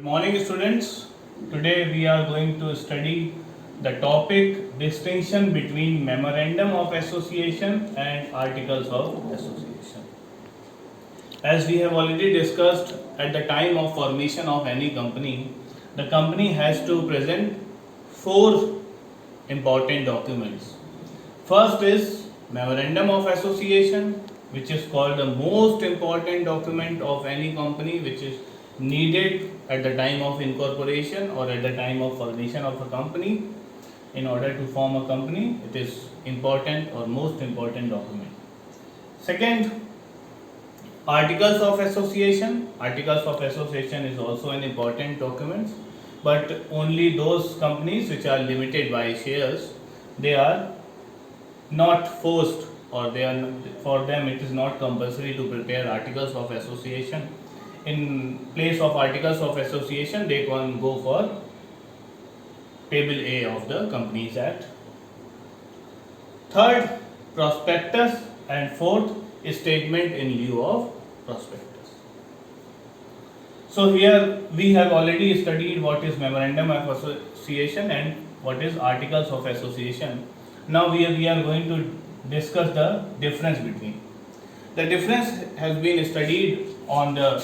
Good morning, students. Today we are going to study the topic distinction between memorandum of association and articles of association. As we have already discussed, at the time of formation of any company, the company has to present four important documents. First is memorandum of association, which is called the most important document of any company, which is needed at the time of incorporation or at the time of formation of a company. In order to form a company, it is important or most important document. Second, articles of association. Articles of association is also an important document, but only those companies which are limited by shares, they are not forced, or they are, for them it is not compulsory to prepare articles of association. In place of articles of association, they can go for table A of the Companies Act. Third, prospectus, and fourth, statement in lieu of prospectus. So here we have already studied what is memorandum of association and what is articles of association. Now we are going to discuss the difference between. The difference has been studied on the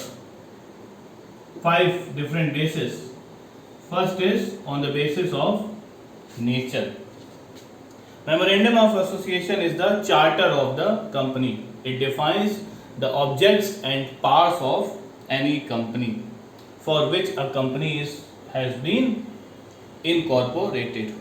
5 different bases. First is on the basis of nature. Memorandum of association is the charter of the company. It defines the objects and parts of any company for which a company has been incorporated.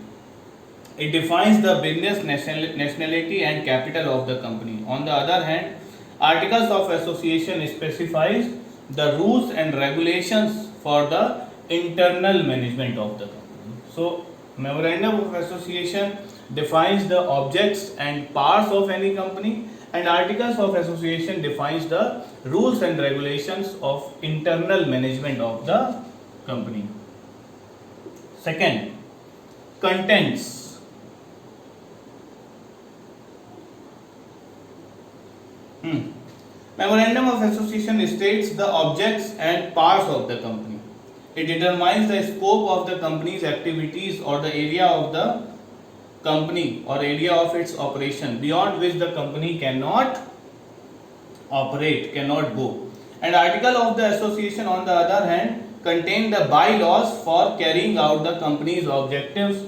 It defines the business nationality and capital of the company. On the other hand, articles of association specifies the rules and regulations for the internal management of the company. So, memorandum of association defines the objects and parts of any company, and articles of association defines the rules and regulations of internal management of the company. Second, contents. Memorandum of association states the objects and parts of the company. It determines the scope of the company's activities or the area of the company or area of its operation beyond which the company cannot operate, cannot go. And article of the association, on the other hand, contain the bylaws for carrying out the company's objectives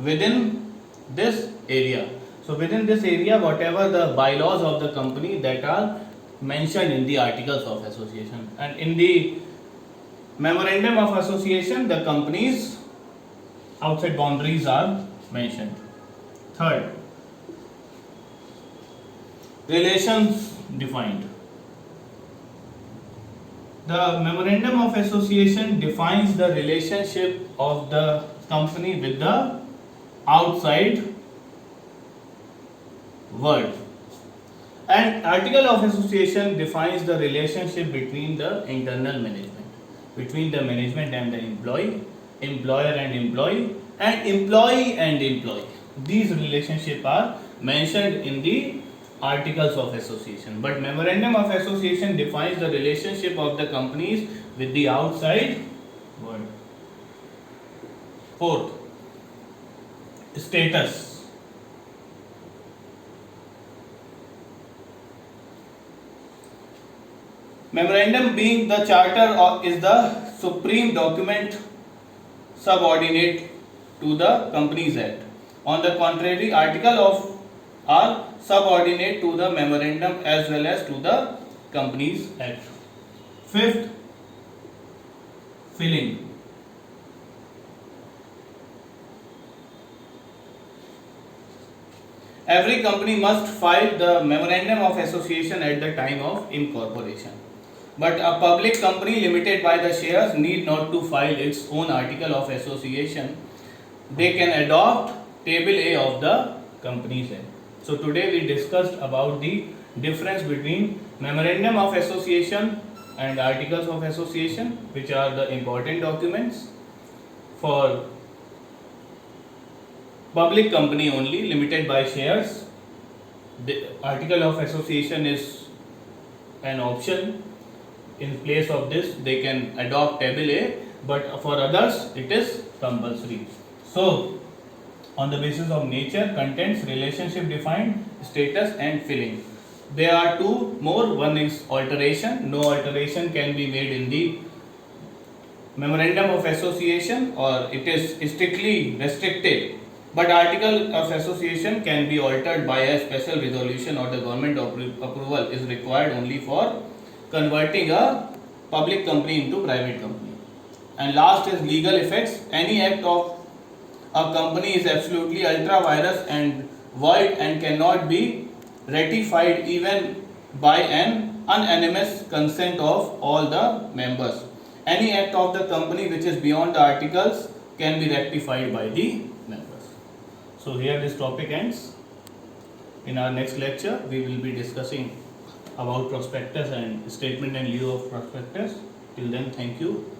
within this area. So within this area, whatever the bylaws of the company that are mentioned in the articles of association, and in the memorandum of association, the company's outside boundaries are mentioned. Third, relations defined. The memorandum of association defines the relationship of the company with the outside world, and article of association defines the relationship between the internal management, between the management and the employee, employer and employee, and employee and employee. These relationships are mentioned in the articles of association, but memorandum of association defines the relationship of the companies with the outside world. Fourth, status. Memorandum, being the charter, is the supreme document subordinate to the Companies Act. On the contrary, article of are subordinate to the memorandum as well as to the Companies Act. Fifth, filling. Every company must file the memorandum of association at the time of incorporation. But a public company limited by the shares need not to file its own article of association. They can adopt table A of the Companies Act. So today we discussed about the difference between memorandum of association and articles of association, which are the important documents for public company only limited by shares. The article of association is an option. In place of this, they can adopt table A. but for others it is compulsory. So on the basis of nature, contents, relationship defined, status and filling. There are two more. One is alteration. No alteration can be made in the memorandum of association, or it is strictly restricted. But article of association can be altered by a special resolution, or the government approval is required only for converting a public company into private company. And last is legal effects. Any act of a company is absolutely ultra virus and void and cannot be ratified even by an unanimous consent of all the members. Any act of the company which is beyond the articles can be rectified by the members. So here this topic ends. In our next lecture we will be discussing about prospectus and statement in lieu of prospectus. Till then, thank you.